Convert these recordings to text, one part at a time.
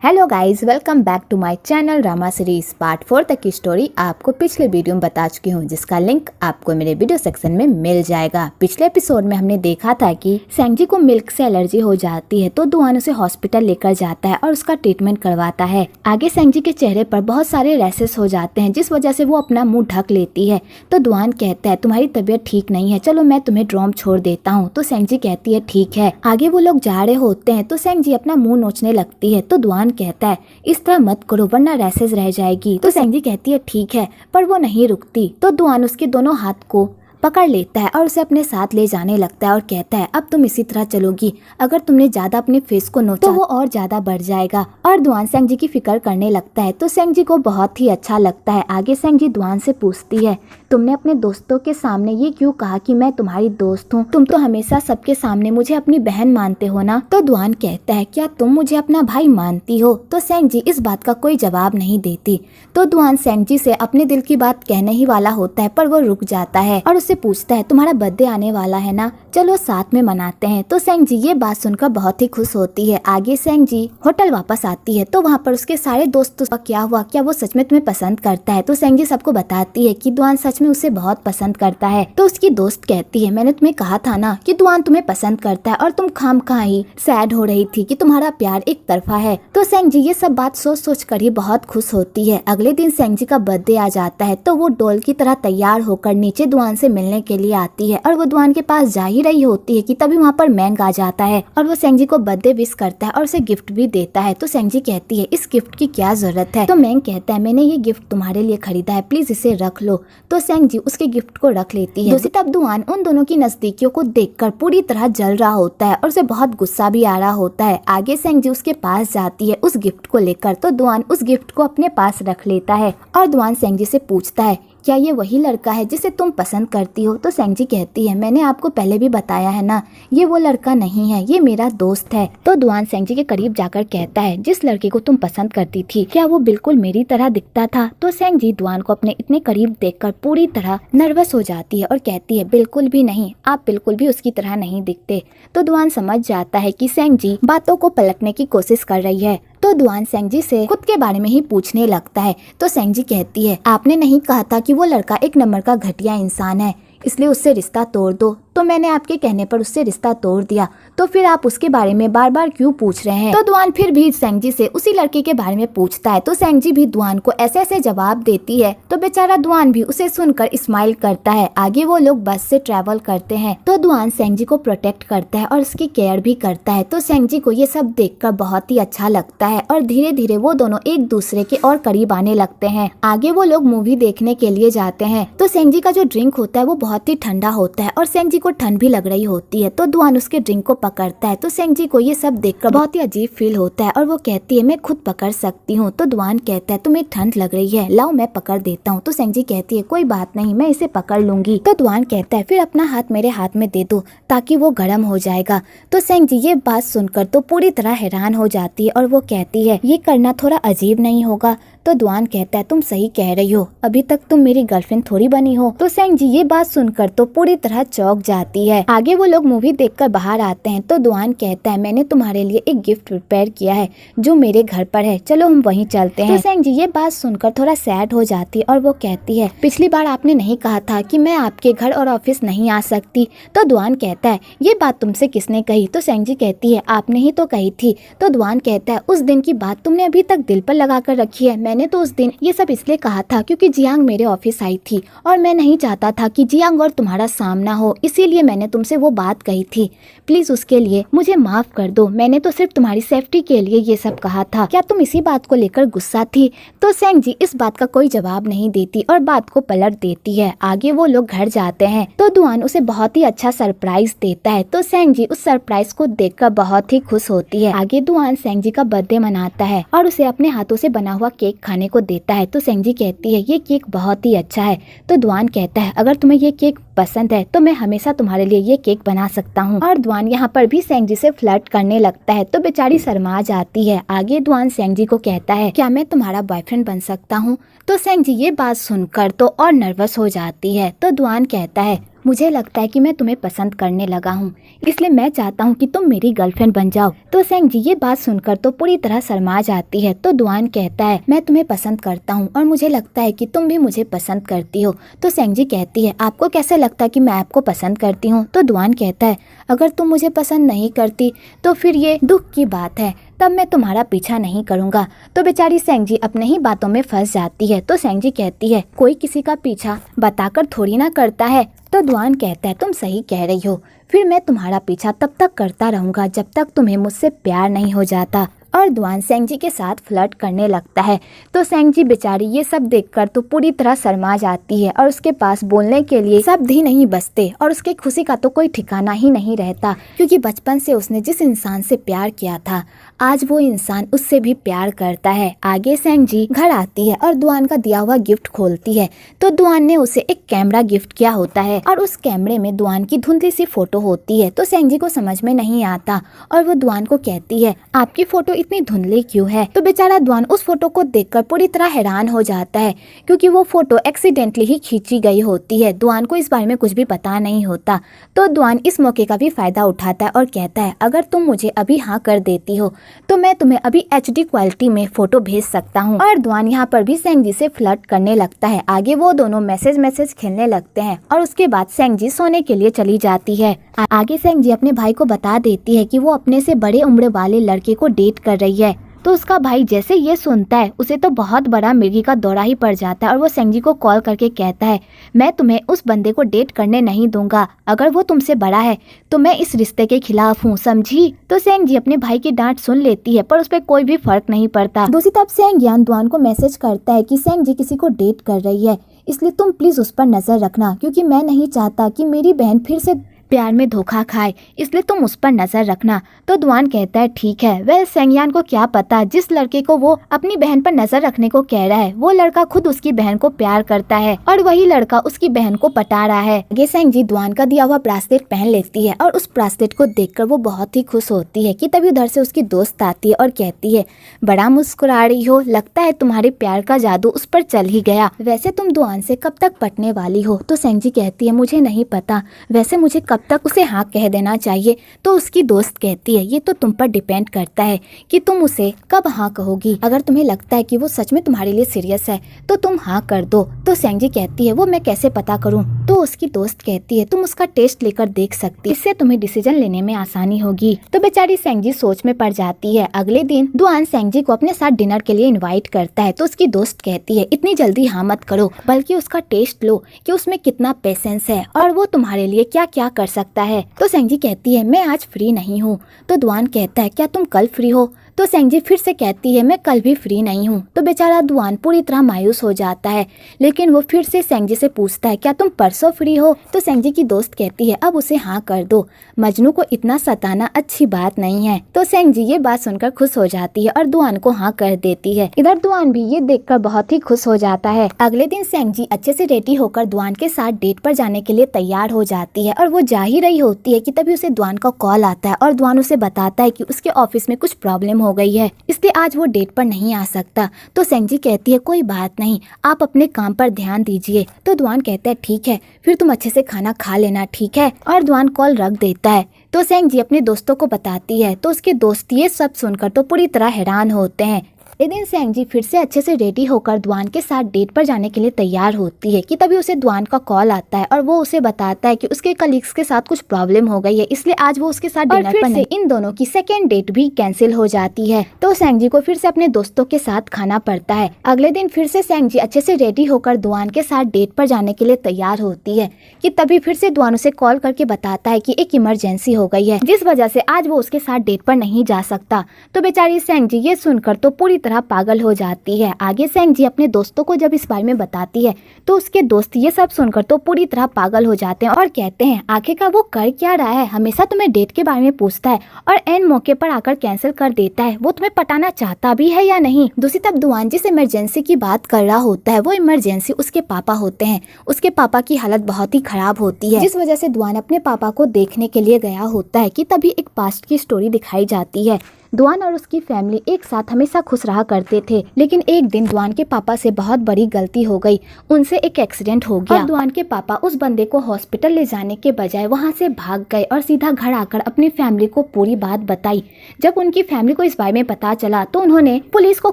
Hello guys, welcome back to my channel Rama series part 4 तक की story आपको पिछले वीडियो में बता चुकी हूँ, जिसका लिंक आपको मेरे वीडियो सेक्शन में मिल जाएगा। पिछले एपिसोड में हमने देखा था कि सेंजी को मिल्क से एलर्जी हो जाती है तो दुआन उसे हॉस्पिटल लेकर जाता है और उसका ट्रीटमेंट करवाता है। आगे सेंजी के चेहरे पर बहुत सारे रैसेस हो जाते हैं, जिस वजह से वो अपना मुँह ढक लेती है। तो दुआन कहता है तुम्हारी तबीयत ठीक नहीं है, चलो मैं तुम्हें ड्रॉम छोड़ देता हूँ। तो सेंजी कहती है ठीक है। आगे वो लोग जा रहे होते हैं तो सेंजी अपना मुँह नोचने लगती है। तो दुआन कहता है इस तरह मत करो वरना रैसेस रह जाएगी। तो सेंजी कहती है ठीक है, पर वो नहीं रुकती। तो दुआन उसके दोनों हाथ को पकड़ लेता है और उसे अपने साथ ले जाने लगता है और कहता है अब तुम इसी तरह चलोगी, अगर तुमने ज्यादा अपने फेस को नोचा तो वो और ज्यादा बढ़ जाएगा। और दुआन सेंजी की फिक्र करने लगता है। तो सेंजी को बहुत ही अच्छा लगता है। आगे सेंजी दुआन से पूछती है तुमने अपने दोस्तों के सामने ये क्यों कहा कि मैं तुम्हारी दोस्त हूँ? तुम तो हमेशा सबके सामने मुझे अपनी बहन मानते हो ना। तो दुआन कहता है क्या तुम मुझे अपना भाई मानती हो? तो सेंजी इस बात का कोई जवाब नहीं देती। तो दुआन सेंजी से अपने दिल की बात कहने ही वाला होता है, पर वो रुक जाता है और उससे पूछता है तुम्हारा बर्थडे आने वाला है ना, चलो साथ में मनाते हैं। तो सेंजी ये बात सुनकर बहुत ही खुश होती है। आगे सेंजी होटल वापस आती है तो वहाँ पर उसके सारे दोस्तों का क्या हुआ, क्या वो सच में तुम्हें पसंद करता है? तो सेंजी सबको बताती है कि दुआन सच में उसे बहुत पसंद करता है। तो उसकी दोस्त कहती है मैंने तुम्हें कहा था ना कि दुआन तुम्हें पसंद करता है और तुम खामखा ही सैड हो रही थी कि तुम्हारा प्यार एक तरफा है। तो सेंजी ये सब बात सोच सोच कर ही बहुत खुश होती है। अगले दिन सेंजी का बर्थडे आ जाता है तो वो डॉल की तरह तैयार होकर नीचे दुआन से मिलने के लिए आती है और वो दुआन के पास जा ही रही होती है कि तभी वहाँ पर मैंग आ जाता है और वो सेंजी को बर्थडे विश करता है और उसे गिफ्ट भी देता है। तो सेंजी कहती है इस गिफ्ट की क्या जरूरत है? तो मैंग कहता है मैंने ये गिफ्ट तुम्हारे लिए खरीदा है, प्लीज इसे रख लो। तो सेंजी उसके गिफ्ट को रख लेती है। दूसरी तरफ दुआन उन दोनों की नजदीकियों को देखकर पूरी तरह जल रहा होता है और उसे बहुत गुस्सा भी आ रहा होता है। आगे सेंजी उसके पास जाती है उस गिफ्ट को लेकर। तो दुआन उस गिफ्ट को अपने पास रख लेता है और दुआन सेंजी से पूछता है क्या ये वही लड़का है जिसे तुम पसंद करती हो? तो सेंजी कहती है मैंने आपको पहले भी बताया है ना, ये वो लड़का नहीं है, ये मेरा दोस्त है। तो दुआन सेंजी के करीब जाकर कहता है जिस लड़के को तुम पसंद करती थी क्या वो बिल्कुल मेरी तरह दिखता था? तो सेंजी दुआन को अपने इतने करीब देखकर पूरी तरह नर्वस हो जाती है और कहती है बिल्कुल भी नहीं, आप बिल्कुल भी उसकी तरह नहीं दिखते। तो दुआन समझ जाता है कि सेंजी बातों को पलटने की कोशिश कर रही है। तो दुआन सेंजी से खुद के बारे में ही पूछने लगता है। तो सेंजी कहती है आपने नहीं कहा था कि वो लड़का एक नंबर का घटिया इंसान है, इसलिए उससे रिश्ता तोड़ दो? तो मैंने आपके कहने पर उससे रिश्ता तोड़ दिया, तो फिर आप उसके बारे में बार बार क्यों पूछ रहे हैं? तो दुआन फिर भी सेंजी से उसी लड़के के बारे में पूछता है। तो सेंजी भी दुआन को ऐसे ऐसे जवाब देती है तो बेचारा दुआन भी उसे सुनकर स्माइल करता है। आगे वो लोग बस से ट्रेवल करते हैं तो दुआन सेंजी को प्रोटेक्ट करता है और उसकी केयर भी करता है। तो सेंजी को ये सब देखकर बहुत ही अच्छा लगता है और धीरे धीरे वो दोनों एक दूसरे के और करीब आने लगते हैं। आगे वो लोग मूवी देखने के लिए जाते हैं तो सेंजी का जो ड्रिंक होता है वो बहुत ही ठंडा होता है और सेंजी को ठंड भी लग रही होती है। तो दुआन उसके ड्रिंक को पकड़ता है। तो सेंजी को ये सब देखकर बहुत ही अजीब फील होता है और वो कहती है मैं खुद पकड़ सकती हूँ। तो दुआन कहता है तुम्हें ठंड लग रही है, लाओ मैं पकड़ देता हूँ। तो सेंजी कहती है कोई बात नहीं, मैं इसे पकड़ लूंगी। तो दुआन कहता है फिर अपना हाथ मेरे हाथ में दे दो ताकि वो गर्म हो जाएगा। तो सेंजी ये बात सुनकर तो पूरी तरह हैरान हो जाती है और वो कहती है ये करना थोड़ा अजीब नहीं होगा? तो दुआन कहता है तुम सही कह रही हो, अभी तक तुम मेरी गर्लफ्रेंड थोड़ी बनी हो। तो सेंजी ये बात सुनकर तो पूरी तरह चौंक जाती है। आगे वो लोग मूवी देखकर बाहर आते हैं तो दुआन कहता है मैंने तुम्हारे लिए एक गिफ्ट प्रिपेयर किया है जो मेरे घर पर है, चलो हम वहीं चलते हैं। तो सेंजी ये बात सुनकर थोड़ा सैड हो जाती है और वो कहती है पिछली बार आपने नहीं कहा था कि मैं आपके घर और ऑफिस नहीं आ सकती? तो दुआन कहता है ये बात तुमसे किसने कही? तो सेंजी कहती है आपने ही तो कही थी। तो दुआन कहता है उस दिन की बात तुमने अभी तक दिल पर लगा कर रखी है। मैंने तो उस दिन ये सब इसलिए कहा था क्योंकि जियांग मेरे ऑफिस आई थी और मैं नहीं चाहता था कि जियांग और तुम्हारा सामना हो, इसीलिए मैंने तुमसे वो बात कही थी। प्लीज उसके लिए मुझे माफ कर दो, मैंने तो सिर्फ तुम्हारी सेफ्टी के लिए ये सब कहा था। क्या तुम इसी बात को लेकर गुस्सा थी? तो सेंजी इस बात का कोई जवाब नहीं देती और बात को पलट देती है। आगे वो लोग घर जाते हैं तो दुआन उसे बहुत ही अच्छा सरप्राइज देता है। तो सेंजी उस सरप्राइज को देखकर बहुत ही खुश होती है। आगे दुआन सेंजी का बर्थडे मनाता है और उसे अपने हाथों से बना हुआ केक खाने को देता है। तो सेंजी कहती है ये केक बहुत ही अच्छा है। तो दुआन कहता है अगर तुम्हें ये केक पसंद है तो मैं हमेशा तुम्हारे लिए ये केक बना सकता हूँ। और दुआन यहाँ पर भी सेंजी से फ्लर्ट करने लगता है तो बेचारी शर्मा जाती है। आगे दुआन सेंजी को कहता है क्या मैं तुम्हारा बॉयफ्रेंड बन सकता हूँ? तो सेंजी ये बात सुनकर तो और नर्वस हो जाती है। तो दुआन कहता है मुझे लगता है कि मैं तुम्हें पसंद करने लगा हूँ, इसलिए मैं चाहता हूँ कि तुम मेरी गर्लफ्रेंड बन जाओ। तो सेंग जी ये बात सुनकर तो पूरी तरह शर्मा जाती है। तो दुआन कहता है मैं तुम्हें पसंद करता हूँ और मुझे लगता है कि तुम भी मुझे पसंद करती हो। तो सेंग जी कहती है आपको कैसे लगता है कि मैं आपको पसंद करती हूँ? तो दुआन कहता है अगर तुम मुझे पसंद नहीं करती तो फिर ये दुख की बात है, तब मैं तुम्हारा पीछा नहीं करूँगा। तो बेचारी सेंग जी अपने ही बातों में फंस जाती है। तो सेंग जी कहती है कोई किसी का पीछा बताकर थोड़ी ना करता है। तो दुआन कहता है तुम सही कह रही हो, फिर मैं तुम्हारा पीछा तब तक करता रहूंगा जब तक तुम्हें मुझसे प्यार नहीं हो जाता। और दुआन सेंग जी के साथ फ्लर्ट करने लगता है। तो सेंग जी बेचारी ये सब देखकर तो पूरी तरह शर्मा जाती है और उसके पास बोलने के लिए शब्द ही नहीं बचते और उसकी खुशी का तो कोई ठिकाना ही नहीं रहता, क्योंकि बचपन से उसने जिस इंसान से प्यार किया था आज वो इंसान उससे भी प्यार करता है। आगे सेंग जी घर आती है और दुआन का दिया हुआ गिफ्ट खोलती है। तो दुआन ने उसे एक कैमरा गिफ्ट किया होता है और उस कैमरे में दुआन की धुंधली सी फोटो होती है। तो सेंग जी को समझ में नहीं आता और वो दुआन को कहती है आपकी फोटो इतनी धुंधली क्यों है? तो बेचारा दुआन उस फोटो को देखकर पूरी तरह हैरान हो जाता है, क्योंकि वो फोटो एक्सीडेंटली ही खींची गई होती है। दुआन को इस बारे में कुछ भी पता नहीं होता। तो दुआन इस मौके का भी फायदा उठाता है और कहता है अगर तुम मुझे अभी हाँ कर देती हो तो मैं तुम्हें अभी HD क्वालिटी में फोटो भेज सकता हूँ। और दुआन यहाँ पर भी सेंग जी से फ्लर्ट करने लगता है। आगे वो दोनों मैसेज खेलने लगते हैं और उसके बाद सेंग जी सोने के लिए चली जाती है। आगे सेंग जी अपने भाई को बता देती है कि वो अपने से बड़े उम्र वाले लड़के को डेट कर रही है। तो उसका भाई जैसे ये सुनता है उसे तो बहुत बड़ा मिर्गी का दौरा ही पड़ जाता है और वो सेंग जी को कॉल करके कहता है मैं तुम्हें उस बंदे को डेट करने नहीं दूंगा, अगर वो तुमसे बड़ा है तो मैं इस रिश्ते के खिलाफ हूँ, समझी? तो सेंग जी अपने भाई की डांट सुन लेती है पर उस पर कोई भी फर्क नहीं पड़ता। दूसरी तरफ सेंग यान दुआन को मैसेज करता है कि सेंग जी किसी को डेट कर रही है, इसलिए तुम प्लीज उस पर नजर रखना, क्योंकि मैं नहीं चाहता कि मेरी बहन फिर से प्यार में धोखा खाए, इसलिए तुम उस पर नजर रखना। तो दुआन कहता है ठीक है। वह सेंगयान को क्या पता जिस लड़के को वो अपनी बहन पर नजर रखने को कह रहा है वो लड़का खुद उसकी बहन को प्यार करता है और वही लड़का उसकी बहन को पटा रहा है। ये सेंग जी दुआन का दिया हुआ ब्रासलेट पहन लेती है और उस ब्रासलेट को देखकर वो बहुत ही खुश होती है कि तभी उधर से उसकी दोस्त आती है और कहती है बड़ा मुस्कुरा रही हो, लगता है तुम्हारे प्यार का जादू उस पर चल ही गया। वैसे तुम दुआन से कब तक पटने वाली हो? तो सेंग जी कहती है मुझे नहीं पता, वैसे मुझे कब तक उसे हाँ कह देना चाहिए। तो उसकी दोस्त कहती है ये तो तुम पर डिपेंड करता है कि तुम उसे कब हाँ कहोगी। अगर तुम्हें लगता है कि वो सच में तुम्हारे लिए सीरियस है तो तुम हाँ कर दो। तो सेंग जी कहती है वो मैं कैसे पता करूँ? तो उसकी दोस्त कहती है तुम उसका टेस्ट लेकर देख सकती, इससे तुम्हें डिसीजन लेने में आसानी होगी। तो बेचारी सेंग जी सोच में पड़ जाती है। अगले दिन दुआन सेंग जी को अपने साथ डिनर के लिए इन्वाइट करता है। तो उसकी दोस्त कहती है इतनी जल्दी हाँ मत करो, बल्कि उसका टेस्ट लो कि उसमें कितना पेशेंस है और वो तुम्हारे लिए क्या क्या कर सकता है। तो सेंग जी कहती है मैं आज फ्री नहीं हूँ। तो दुआन कहता है क्या तुम कल फ्री हो? तो सेंग जी फिर से कहती है मैं कल भी फ्री नहीं हूँ। तो बेचारा दुआन पूरी तरह मायूस हो जाता है, लेकिन वो फिर से सेंग जी से पूछता है क्या तुम परसों फ्री हो? तो सेंग जी की दोस्त कहती है अब उसे हाँ कर दो, मजनू को इतना सताना अच्छी बात नहीं है। तो सेंग जी ये बात सुनकर खुश हो जाती है और दुआन को हाँ कर देती है। इधर दुआन भी ये देखकर बहुत ही खुश हो जाता है। अगले दिन सेंग जी अच्छे से रेडी होकर दुआन के साथ डेट पर जाने के लिए तैयार हो जाती है और वो जा ही रही होती है कि तभी उसे दुआन का कॉल आता है और दुआन उसे बताता है कि उसके ऑफिस में कुछ प्रॉब्लम हो गई है, इसलिए आज वो डेट पर नहीं आ सकता। तो सेंग जी कहती है कोई बात नहीं, आप अपने काम पर ध्यान दीजिए। तो दुआन कहता है ठीक है, फिर तुम अच्छे से खाना खा लेना, ठीक है? और दुआन कॉल रख देता है। तो सेंग जी अपने दोस्तों को बताती है। तो उसके दोस्त ये सब सुनकर तो पूरी तरह हैरान होते हैं। एक दिन सेंग जी फिर से अच्छे से रेडी होकर दुआन के साथ डेट पर जाने के लिए तैयार होती है कि तभी उसे दुआन का कॉल आता है और वो उसे बताता है कि उसके कलीग्स के साथ कुछ प्रॉब्लम हो गई है, इसलिए आज वो उसके साथ डिनर पर नहीं। इन दोनों की सेकेंड डेट भी कैंसिल हो जाती है। तो सेंग जी को फिर से अपने दोस्तों के साथ खाना पड़ता है। अगले दिन फिर से सेंग जी अच्छे से रेडी होकर दुआन के साथ डेट पर जाने के लिए तैयार होती है कि तभी फिर से दुआन उसे कॉल करके बताता है कि एक इमरजेंसी हो गई है, जिस वजह से आज वो उसके साथ डेट पर नहीं जा सकता। तो बेचारी सेंग जी ये सुनकर तो पूरी तरह पागल हो जाती है। आगे सेंग जी अपने दोस्तों को जब इस बारे में बताती है तो उसके दोस्त ये सब सुनकर तो पूरी तरह पागल हो जाते हैं और कहते हैं आखिरकार वो कर क्या रहा है, हमेशा तुम्हें डेट के बारे में पूछता है और एन मौके पर आकर कैंसिल कर देता है, वो तुम्हें पटाना चाहता भी है या नहीं? दूसरी तरफ दुआन जिस इमरजेंसी की बात कर रहा होता है वो इमरजेंसी उसके पापा होते हैं। उसके पापा की हालत बहुत ही खराब होती है, जिस वजह से दुआन अपने पापा को देखने के लिए गया होता है कि तभी एक पास्ट की स्टोरी दिखाई जाती है। दुआन और उसकी फैमिली एक साथ हमेशा खुश रहा करते थे, लेकिन एक दिन दुआन के पापा से बहुत बड़ी गलती हो गई। उनसे एक एक्सीडेंट हो गया और दुआन के पापा उस बंदे को हॉस्पिटल ले जाने के बजाय वहाँ से भाग गए और सीधा घर आकर अपनी फैमिली को पूरी बात बताई। जब उनकी फैमिली को इस बारे में पता चला तो उन्होंने पुलिस को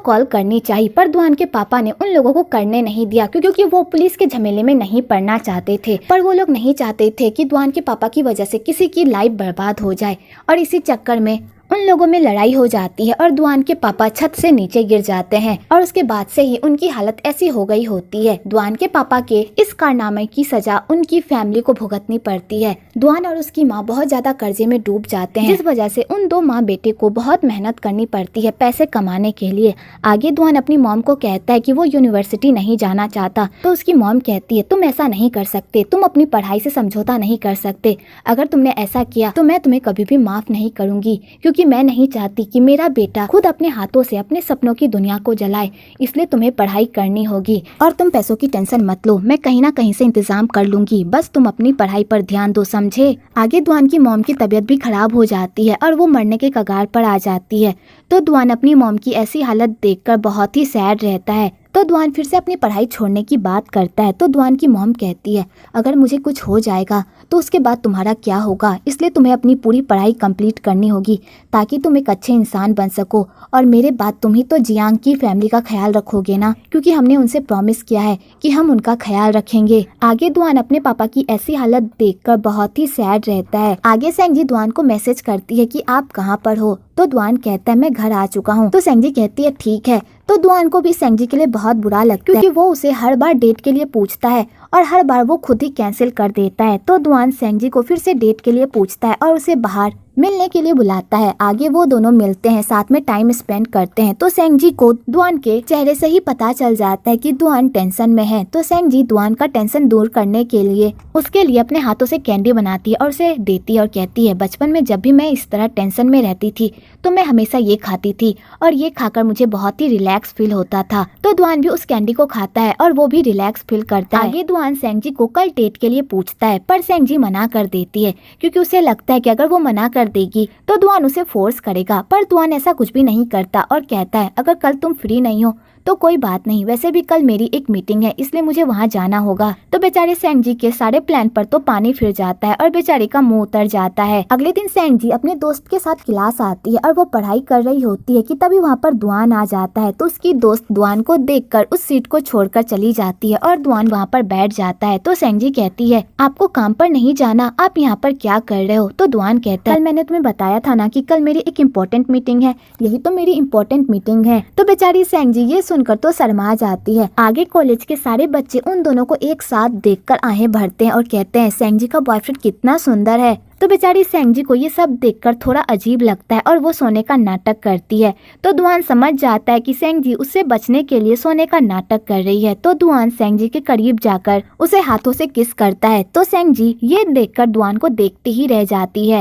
कॉल करनी चाहिए, पर दुआन के पापा ने उन लोगों को करने नहीं दिया क्योंकि वो पुलिस के झमेले में नहीं पड़ना चाहते थे। पर वो लोग नहीं चाहते थे कि दुआन के पापा की वजह से किसी की लाइफ बर्बाद हो जाए, और इसी चक्कर में उन लोगों में लड़ाई हो जाती है और दुआन के पापा छत से नीचे गिर जाते हैं और उसके बाद से ही उनकी हालत ऐसी हो गई होती है। दुआन के पापा के इस कारनामे की सजा उनकी फैमिली को भुगतनी पड़ती है। दुआन और उसकी माँ बहुत ज्यादा कर्जे में डूब जाते हैं, जिस वजह से उन दो माँ बेटे को बहुत मेहनत करनी पड़ती है पैसे कमाने के लिए। आगे दुआन अपनी मॉम को कहता है कि वो यूनिवर्सिटी नहीं जाना चाहता, तो उसकी मॉम कहती है तुम ऐसा नहीं कर सकते, तुम अपनी पढ़ाई से समझौता नहीं कर सकते। अगर तुमने ऐसा किया तो मैं तुम्हें कभी भी माफ नहीं करूंगी, क्योंकि मैं नहीं चाहती कि मेरा बेटा खुद अपने हाथों से अपने सपनों की दुनिया को जलाए। इसलिए तुम्हें पढ़ाई करनी होगी और तुम पैसों की टेंशन मत लो, मैं कहीं ना कहीं से इंतजाम कर लूंगी, बस तुम अपनी पढ़ाई पर ध्यान दो, समझे। आगे दुआन की मॉम की तबीयत भी खराब हो जाती है और वो मरने के कगार पर आ जाती है। तो दुआन अपनी मॉम की ऐसी हालत देखकर बहुत ही सैड रहता है। तो दुआन फिर से अपनी पढ़ाई छोड़ने की बात करता है। तो दुआन की मॉम कहती है अगर मुझे कुछ हो जाएगा तो उसके बाद तुम्हारा क्या होगा, इसलिए तुम्हें अपनी पूरी पढ़ाई कंप्लीट करनी होगी ताकि तुम एक अच्छे इंसान बन सको, और मेरे बाद तुम ही तो जियांग की फैमिली का ख्याल रखोगे ना, क्योंकि हमने उनसे प्रॉमिस किया है कि हम उनका ख्याल रखेंगे। आगे दुआन अपने पापा की ऐसी हालत देखकर बहुत ही सैड रहता है। आगे सेंगजी दुआन को मैसेज करती है कि आप कहाँ पर हो, तो दुआन कहता है मैं घर आ चुका हूँ। तो सेंगजी कहती है ठीक है। तो दुआन को भी सेंगजी के लिए बहुत बुरा लगता है, क्योंकि वो उसे हर बार डेट के लिए पूछता है और हर बार वो खुद ही कैंसिल कर देता है। तो दुआन सेंगजी को फिर से डेट के लिए पूछता है और उसे बाहर मिलने के लिए बुलाता है। आगे वो दोनों मिलते हैं, साथ में टाइम स्पेंड करते हैं। तो सेंगजी को दुआन के चेहरे से ही पता चल जाता है कि दुआन टेंशन में है। तो सेंगजी दुआन का टेंशन दूर करने के लिए उसके लिए अपने हाथों से कैंडी बनाती है और उसे देती है और कहती है बचपन में जब भी मैं इस तरह टेंशन में रहती थी तो मैं हमेशा ये खाती थी और ये खाकर मुझे बहुत ही रिलैक्स फील होता था। तो दुआन भी उस कैंडी को खाता है और वो भी रिलैक्स फील करता है। आगे दुआन सेंगजी को कल डेट के लिए पूछता है, पर सेंगजी मना कर देती है क्योंकि उसे लगता है कि अगर वो मना कर देगी तो दुआन उसे फोर्स करेगा। पर दुआन ऐसा कुछ भी नहीं करता और कहता है अगर कल तुम फ्री नहीं हो तो कोई बात नहीं, वैसे भी कल मेरी एक मीटिंग है इसलिए मुझे वहाँ जाना होगा। तो बेचारे सेंगजी के सारे प्लान पर तो पानी फिर जाता है और बेचारे का मुंह उतर जाता है। अगले दिन सेंगजी अपने दोस्त के साथ क्लास आती है और वो पढ़ाई कर रही होती है कि तभी वहाँ पर दुआन आ जाता है। तो उसकी दोस्त दुआन को देखकर उस सीट को छोड़कर चली जाती है और दुआन वहाँ पर बैठ जाता है। तो सेंगजी कहती है आपको काम पर नहीं जाना, आप यहाँ पर क्या कर रहे हो। तो दुआन कहता है कल मैंने तुम्हें बताया था ना कि कल मेरी एक इम्पोर्टेंट मीटिंग है, यही तो मेरी इम्पोर्टेंट मीटिंग है। तो बेचारी सेंगजी ये सुनकर तो शर्मा जाती है। आगे कॉलेज के सारे बच्चे उन दोनों को एक साथ देखकर आहें भरते हैं और कहते हैं सेंगजी का बॉयफ्रेंड कितना सुंदर है। तो बेचारी सेंगजी को ये सब देखकर थोड़ा अजीब लगता है और वो सोने का नाटक करती है। तो दुआन समझ जाता है कि सेंगजी उससे बचने के लिए सोने का नाटक कर रही है। तो दुआन सेंगजी के करीब जाकर उसे हाथों से किस करता है। तो सेंगजी ये देखकर दुआन को देखती ही रह जाती है।